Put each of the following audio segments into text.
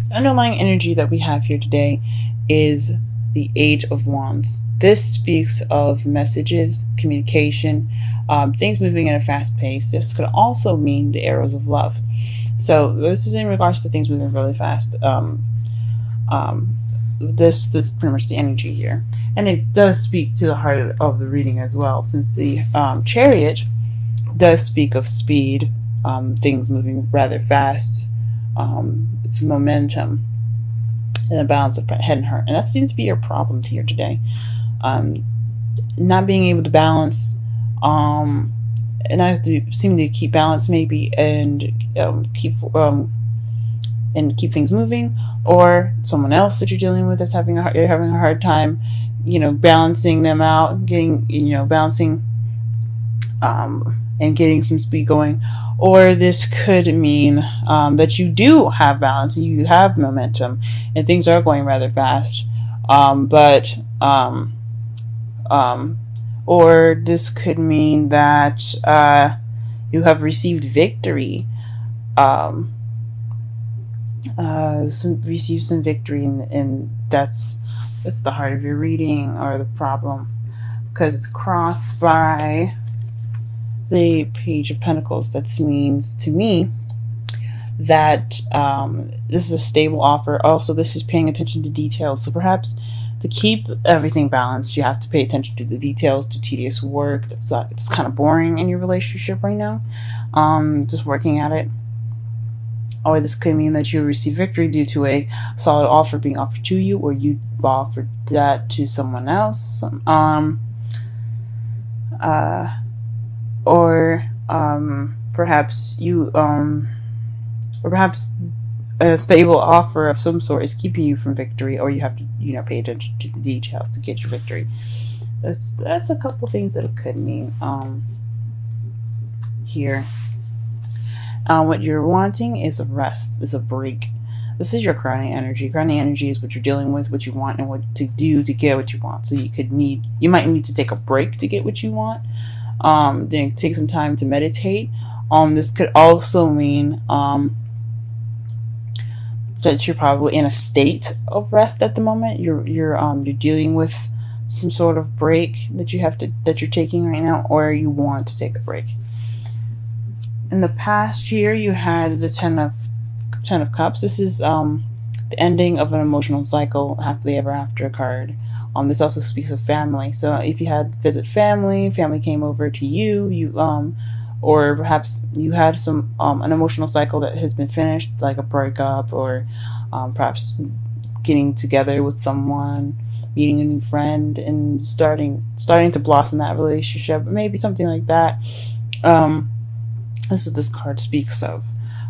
The underlying energy that we have here today is the Age of Wands. This speaks of messages, communication, things moving at a fast pace. This could also mean the arrows of love. So this is in regards to things moving really fast. This is pretty much the energy here, and it does speak to the heart of the reading as well, since the Chariot does speak of speed, things moving rather fast. It's momentum and the balance of head and heart, and that seems to be your problem here today. Not being able to balance, and I have to seem to keep balance maybe, and keep things moving, or someone else that you're dealing with that's you're having a hard time, balancing them out, getting balancing, and getting some speed going. Or this could mean that you do have balance and you have momentum and things are going rather fast, or this could mean that you have received victory, received some victory, and that's the heart of your reading, or the problem, because it's crossed by the Page of Pentacles. That means to me that this is a stable offer. Also, this is paying attention to details. So perhaps to keep everything balanced, you have to pay attention to the details, to tedious work. It's kind of boring in your relationship right now. Just working at it. Or this could mean that you receive victory due to a solid offer being offered to you, or you've offered that to someone else. Perhaps a stable offer of some sort is keeping you from victory, or you have to, pay attention to the details to get your victory. That's a couple things that it could mean here. What you're wanting is a rest, is a break. This is your crowning energy. Crowning energy is what you're dealing with, what you want, and what to do to get what you want. So you might need to take a break to get what you want. Then take some time to meditate. This could also mean that you're probably in a state of rest at the moment. You're dealing with some sort of break that you're taking right now, or you want to take a break. In the past year, you had the Ten of Cups. This is the ending of an emotional cycle, happily ever after card. This also speaks of family. So if you had visit family came over to you, or perhaps you had some an emotional cycle that has been finished, like a breakup, or perhaps getting together with someone, meeting a new friend, and starting to blossom that relationship, maybe something like that. This is what this card speaks of.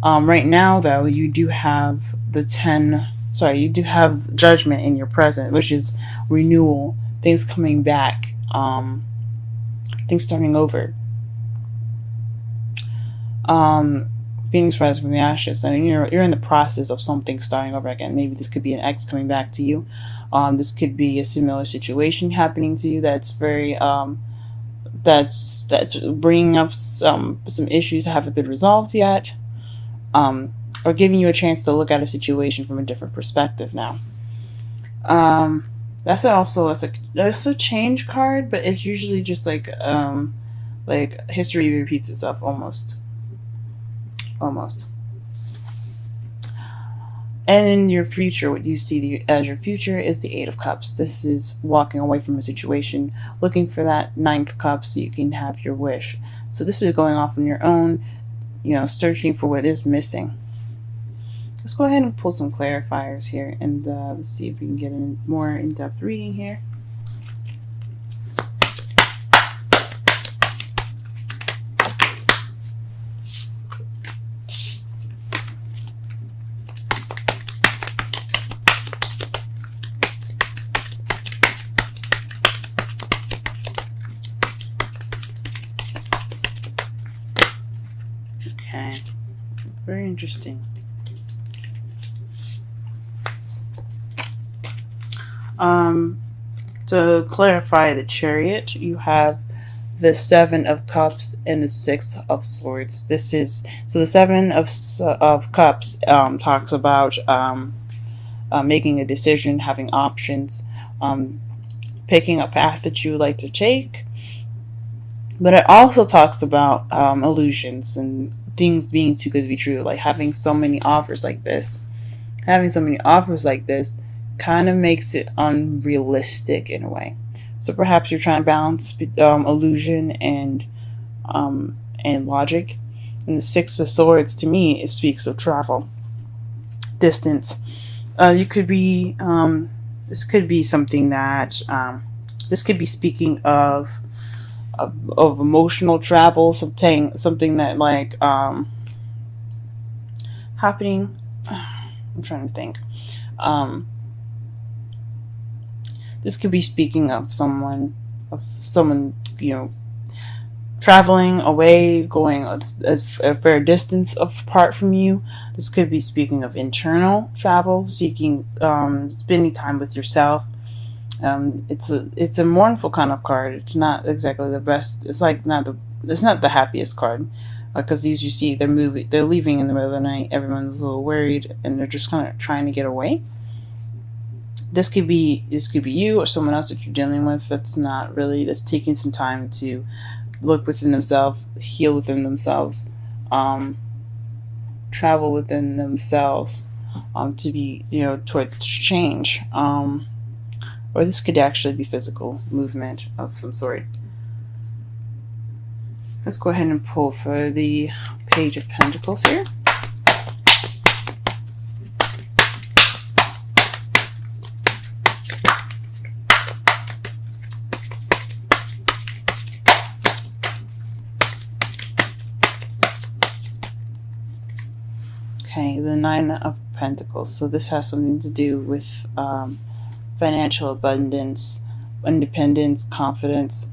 Right now, though, you do have you do have Judgment in your present, which is renewal, things coming back, things starting over. Phoenix rising from the ashes. So you're in the process of something starting over again. Maybe this could be an ex coming back to you. This could be a similar situation happening to you that's very that's bringing up some issues that haven't been resolved yet, or giving you a chance to look at a situation from a different perspective now. That's a change card, but it's usually just like history repeats itself almost. And in your future, what you see as your future is the Eight of Cups. This is walking away from a situation, looking for that Ninth Cup so you can have your wish. So this is going off on your own, searching for what is missing. Let's go ahead and pull some clarifiers here, and let's see if we can get a more in-depth reading here. Okay, very interesting. To clarify the Chariot, you have the Seven of Cups and the Six of Swords. The Seven of Cups talks about making a decision, having options, picking a path that you would like to take. But it also talks about illusions and things being too good to be true, like having so many offers like this. Having so many offers like this kind of makes it unrealistic in a way. So perhaps you're trying to balance illusion and logic. And the Six of Swords, to me, it speaks of travel, distance. You could be this could be something that this could be speaking of emotional travel, something that like happening. I'm trying to think. This could be speaking of someone, traveling away, going a fair distance apart from you. This could be speaking of internal travel, seeking, spending time with yourself. It's a mournful kind of card. It's not exactly the best. It's not the happiest card, because these, you see, they're leaving in the middle of the night. Everyone's a little worried and they're just kind of trying to get away. This could be you or someone else that you're dealing with that's taking some time to look within themselves, heal within themselves, travel within themselves, to be, towards change. Or this could actually be physical movement of some sort. Let's go ahead and pull for the Page of Pentacles here. Okay, the Nine of Pentacles. So this has something to do with financial abundance, independence, confidence.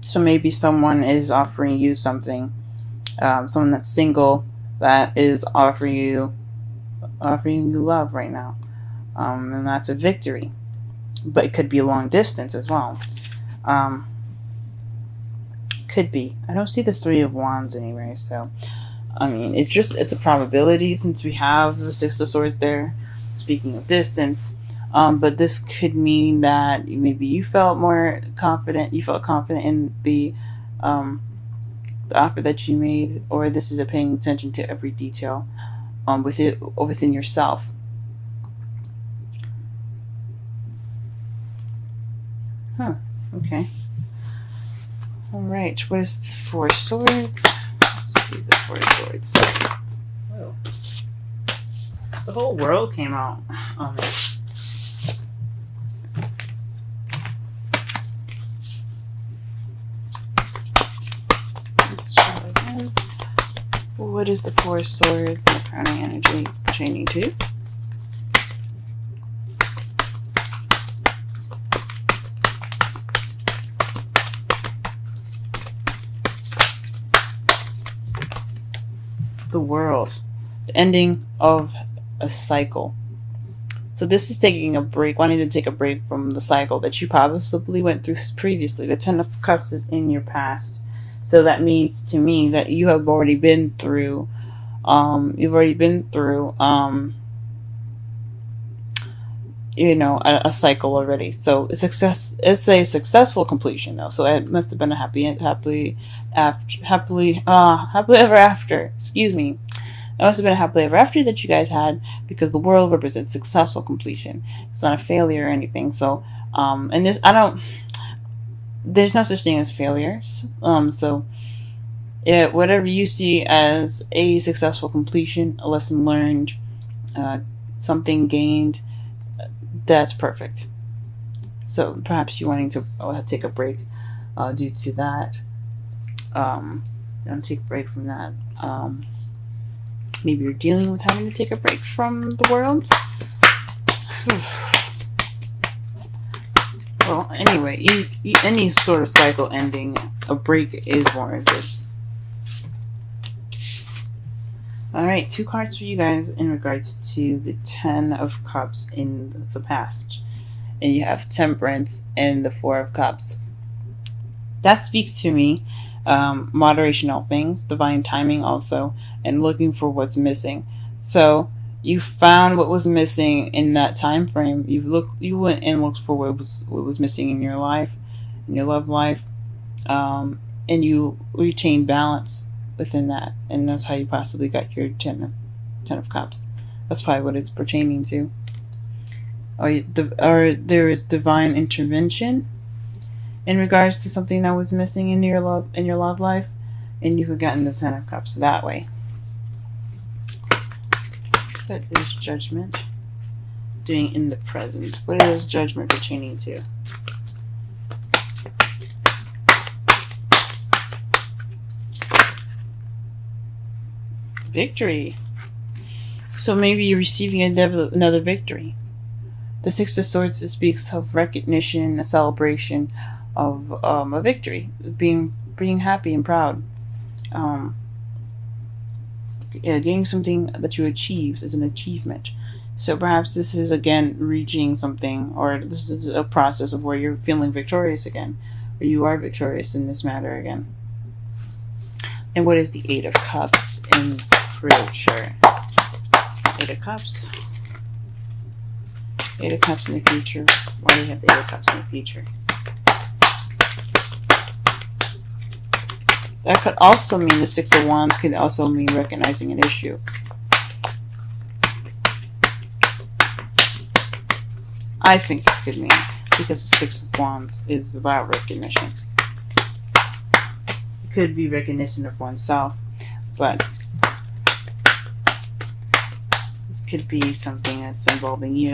So maybe someone is offering you something. Someone that's single that is offering you love right now, and that's a victory. But it could be a long distance as well. Could be. I don't see the Three of Wands anywhere, so I mean, it's a probability since we have the Six of Swords there. Speaking of distance, but this could mean that maybe you felt more confident. You felt confident in the offer that you made, or this is a paying attention to every detail within yourself. Okay. All right. What is the Four of Swords? Let's see the Four of Swords. Whoa. The whole world came out on this. Let's try again. What is the Four of Swords and the crowning energy pertaining to? The World. The ending of a cycle. So this is taking a break, wanting to take a break from the cycle that you possibly went through previously. The Ten of Cups is in your past. So that means to me that you have already been through a cycle already. So it's a successful completion though. So it must have been a happily ever after. Excuse me. It must have been a happily ever after that you guys had, because the world represents successful completion. It's not a failure or anything. So and this, there's no such thing as failures. So whatever you see as a successful completion, a lesson learned, something gained, that's perfect. So perhaps you're wanting to take a break due to that. Don't take a break from that. Maybe you're dealing with having to take a break from the world. Well, anyway, any sort of cycle ending, a break is warranted. Alright, 2 cards for you guys in regards to the Ten of Cups in the past. And you have Temperance and the Four of Cups. That speaks to me. Moderation, all things, divine timing also, and looking for what's missing. So You found what was missing in that time frame. You went and looked for what was missing in your life, in your love life, and you retained balance within that, and that's how you possibly got your ten of cups. That's probably what it's pertaining to. Or there is divine intervention in regards to something that was missing in your love life, and you've gotten the Ten of Cups that way. What is judgment doing in the present? What is judgment pertaining to? Victory. So maybe you're receiving another victory. The Six of Swords speaks of recognition, a celebration of a victory, being happy and proud. Getting something that you achieved is an achievement. So perhaps this is again reaching something, or this is a process of where you're feeling victorious again, or you are victorious in this matter again. And what is the Eight of Cups in future? Eight of Cups. Eight of Cups in the future. Why do you have the Eight of Cups in the future? That could also mean the Six of Wands could also mean recognizing an issue. I think it could mean, because the Six of Wands is about recognition. It could be recognition of oneself, but this could be something that's involving you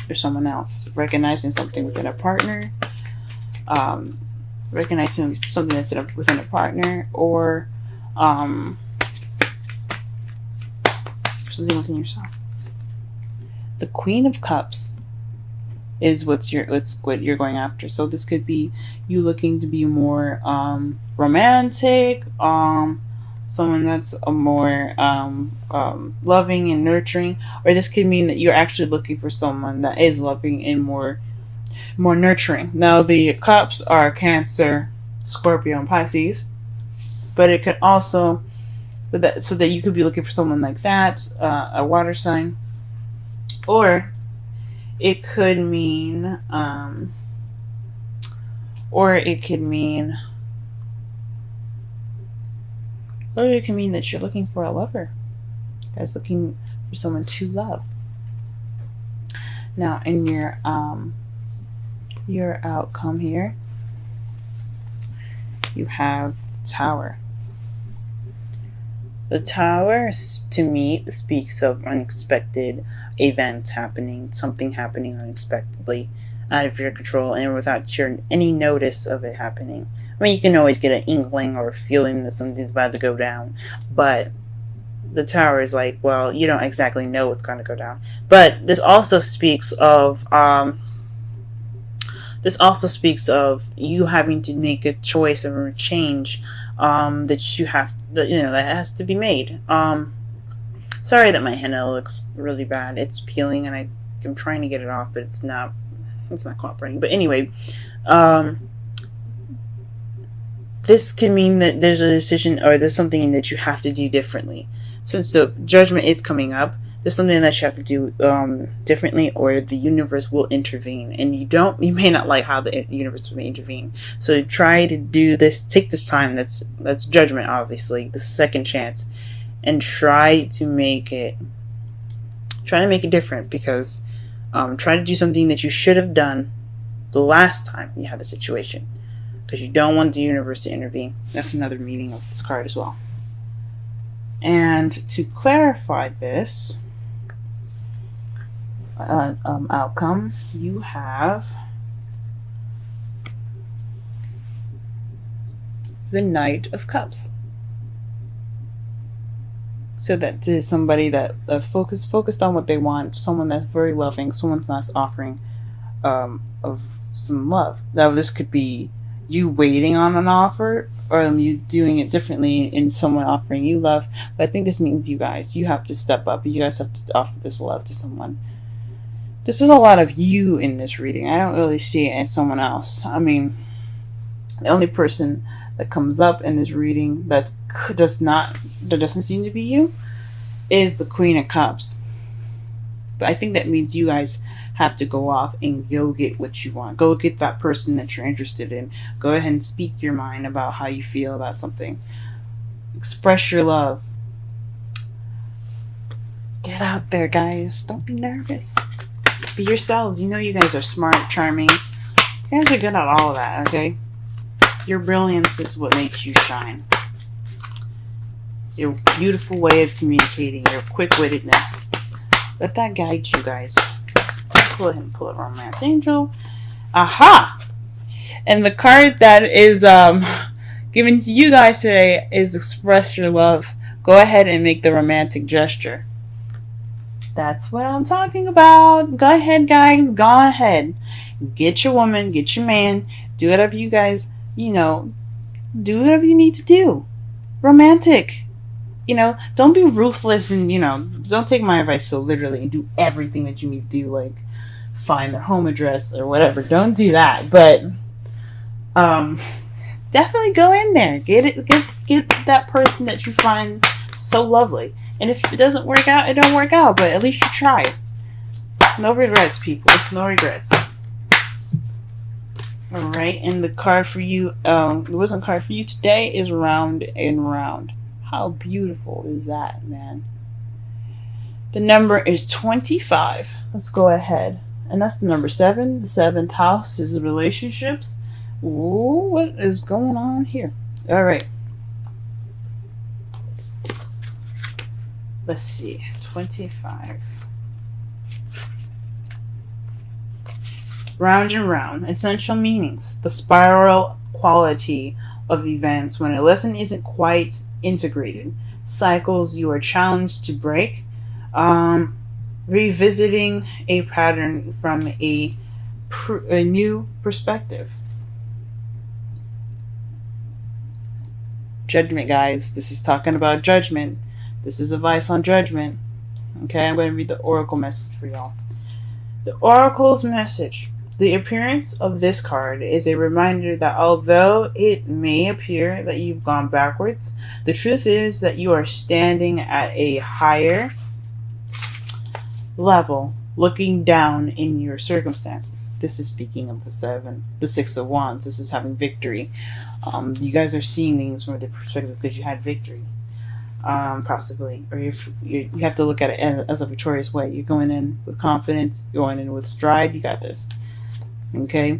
or someone else. Recognizing something within a partner, recognizing something that's within a partner, or something within yourself. The Queen of Cups is what you're going after. So this could be you looking to be more romantic, someone that's a more loving and nurturing, or this could mean that you're actually looking for someone that is loving and more nurturing. Now the cups are Cancer, Scorpio, and Pisces, but it could also, so that you could be looking for someone like that, a water sign, or it could mean, that you're looking for a lover. You guys looking for someone to love. Now in your outcome here, you have the Tower. The Tower, to me, speaks of unexpected events happening, something happening unexpectedly, out of your control, and without any notice of it happening. I mean, you can always get an inkling or a feeling that something's about to go down, but the Tower is like, well, you don't exactly know what's going to go down. But this also speaks of you having to make a choice or a change that has to be made. Sorry that my henna looks really bad. It's peeling, and I'm trying to get it off, but it's not cooperating. But anyway, this could mean that there's a decision, or there's something that you have to do differently. Since the Judgment is coming up, there's something that you have to do differently, or the universe will intervene, and you may not like how the universe will intervene. So try to do this. Take this time. That's Judgment, obviously, the second chance, and try to make it different. Because try to do something that you should have done the last time you had the situation, because you don't want the universe to intervene. That's another meaning of this card as well. And to clarify this outcome, you have the Knight of Cups. So that is somebody that focused on what they want, someone that's very loving, someone that's offering of some love. Now this could be you waiting on an offer, or you doing it differently and someone offering you love. But I think this means you have to step up. You guys have to offer this love to someone. This is a lot of you in this reading. I don't really see it as someone else. I mean, the only person that comes up in this reading that doesn't seem to be you is the Queen of Cups. But I think that means you guys have to go off and go get what you want. Go get that person that you're interested in. Go ahead and speak your mind about how you feel about something. Express your love. Get out there, guys. Don't be nervous. Be yourselves. You know you guys are smart, charming. You guys are good at all of that, okay? Your brilliance is what makes you shine. Your beautiful way of communicating, your quick-wittedness. Let that guide you guys. Go ahead and pull a Romance Angel. Aha! And the card that is given to you guys today is Express Your Love. Go ahead and make the romantic gesture. That's what I'm talking about. Go ahead, guys. Go ahead. Get your woman, get your man. Do whatever you guys, do whatever you need to do. Romantic. Don't be ruthless and, don't take my advice so literally and do everything that you need to do, like find their home address or whatever. Don't do that. But definitely go in there. Get that person that you find so lovely. And if it doesn't work out, it don't work out. But at least you tried. No regrets, people. No regrets. Alright, and the card for you, the wisdom card for you today is Round and Round. How beautiful is that, man? The number is 25. Let's go ahead. And that's the number 7. The 7th house is the relationships. Ooh, what is going on here? Alright. Let's see. 25. Round and round. Essential meanings. The spiral quality of events when a lesson isn't quite integrated. Cycles you are challenged to break. Revisiting a pattern from a new perspective. Judgment, guys. This is talking about judgment. This is advice on judgment. Okay, I'm going to read the oracle message for y'all. The oracle's message. The appearance of this card is a reminder that although it may appear that you've gone backwards, the truth is that you are standing at a higher level, looking down in your circumstances. This is speaking of the 6 of Wands. This is having victory. You guys are seeing things from a different perspective because you had victory. Possibly, or you have to look at it as a victorious way. You're going in with confidence, you're going in with stride. You got this. Okay,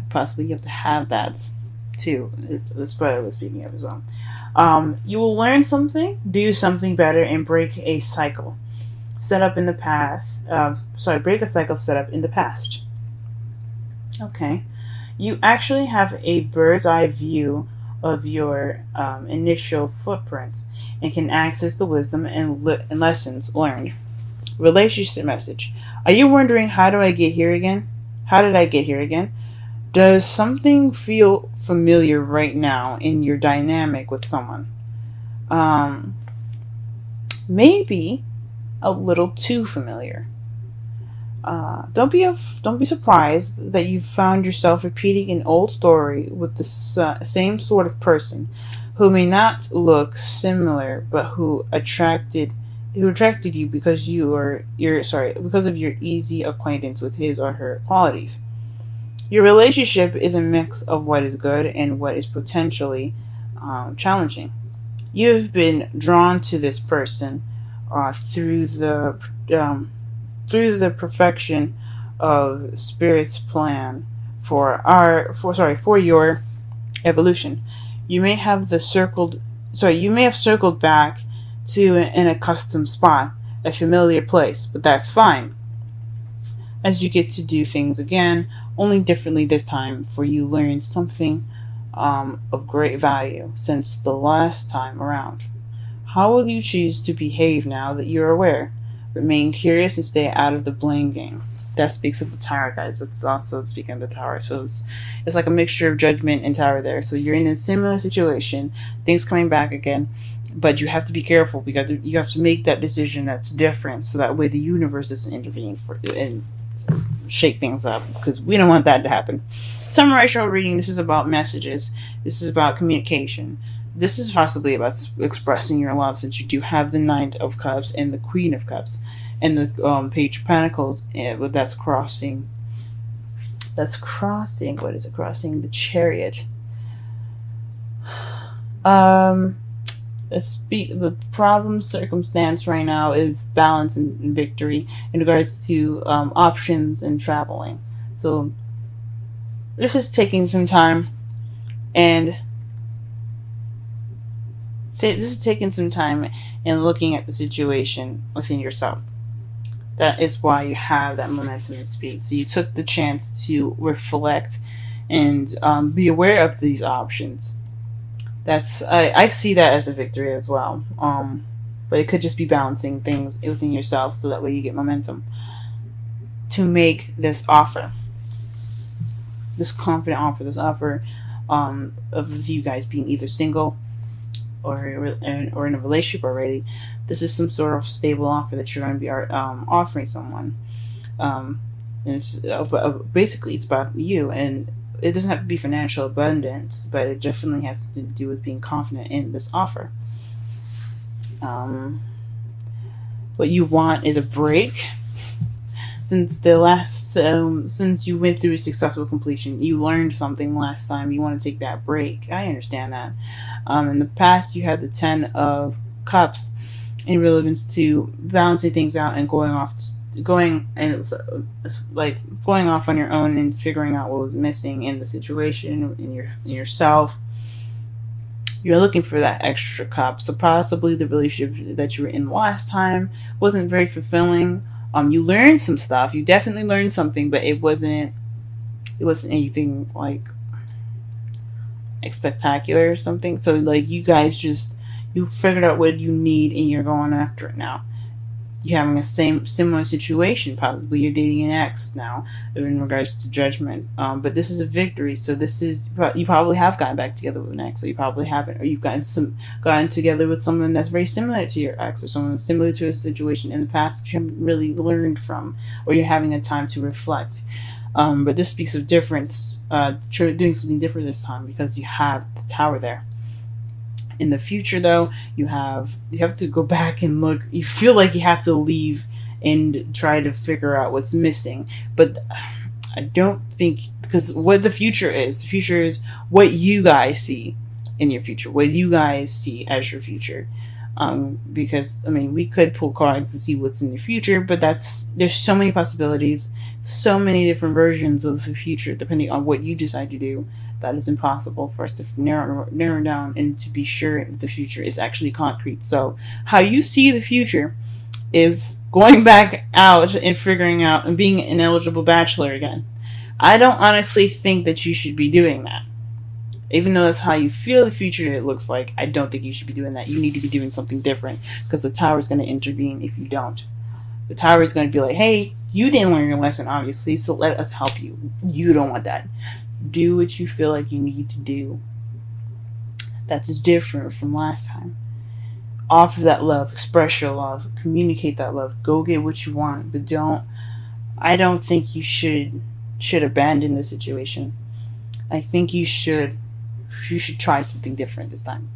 possibly you have to have that too. That's what I was speaking of as well. You will learn something, do something better, and break a cycle set up in the past. Break a cycle set up in the past. Okay, you actually have a bird's eye view of your initial footprints and can access the wisdom and lessons learned. Relationship message. Are you wondering, how do I get here again? How did I get here again? Does something feel familiar right now in your dynamic with someone? Maybe a little too familiar. Don't be surprised that you found yourself repeating an old story with the same sort of person who may not look similar, but who attracted you because because of your easy acquaintance with his or her qualities. Your relationship is a mix of what is good and what is potentially challenging. You've been drawn to this person through the perfection of Spirit's plan for your evolution. You may have circled back to an accustomed spot, a familiar place, but that's fine, as you get to do things again, only differently this time, for you learned something of great value since the last time around. How will you choose to behave now that you're aware? Remain curious and stay out of the blame game. That speaks of the Tower, guys. It's also speaking of the Tower. So it's like a mixture of Judgment and Tower there. So you're in a similar situation, things coming back again, but you have to be careful because you have to make that decision that's different, so that way the universe doesn't intervene and shake things up, because we don't want that to happen. Summarize your reading. This is about messages. This is about communication. this is possibly about expressing your love, since you do have the Knight of Cups and the Queen of Cups and the Page of Pentacles. But that's crossing. That's crossing. What is it crossing? The Chariot. The problem circumstance right now is balance and victory in regards to options and traveling. So this is taking some time, and looking at the situation within yourself. That is why you have that momentum and speed. So you took the chance to reflect and be aware of these options. I see that as a victory as well. But it could just be balancing things within yourself, so that way you get momentum to make this offer, this confident offer, this offer of you guys being either single or in a relationship already. This is some sort of stable offer that you're going to be offering someone. And basically, it's about you, and it doesn't have to be financial abundance, but it definitely has to do with being confident in this offer. What you want is a break. Since since you went through a successful completion, you learned something last time. You want to take that break. I understand that. In the past, you had the 10 of Cups in relevance to balancing things out and going off on your own and figuring out what was missing in the situation, in yourself. You're looking for that extra cup. So possibly the relationship that you were in last time wasn't very fulfilling. You learned some stuff. You definitely learned something, but it wasn't anything like spectacular or something. So like you guys you figured out what you need and you're going after it now. You're having a similar situation. Possibly you're dating an ex now in regards to judgment. But this is a victory. So you probably have gotten back together with an ex, or you probably haven't, or you've gotten together with someone that's very similar to your ex, or someone that's similar to a situation in the past that you haven't really learned from, or you're having a time to reflect. But this speaks of difference, doing something different this time, because you have the Tower there. In the future, though, you have to go back and look. You feel like you have to leave and try to figure out what's missing. But I don't think, because what the future is what you guys see in your future, what you guys see as your future. Because we could pull cards to see what's in the future, but there's so many possibilities, so many different versions of the future, depending on what you decide to do. That is impossible for us to narrow down and to be sure if the future is actually concrete. So how you see the future is going back out and figuring out and being an eligible bachelor again. I don't honestly think that you should be doing that. Even though that's how you feel the future it looks like, I don't think you should be doing that. You need to be doing something different, because the Tower is going to intervene if you don't. The Tower is going to be like, hey, you didn't learn your lesson, obviously, so let us help you. You don't want that. Do what you feel like you need to do. That's different from last time. Offer that love. Express your love. Communicate that love. Go get what you want, but I don't think you should abandon the situation. I think you should try something different this time.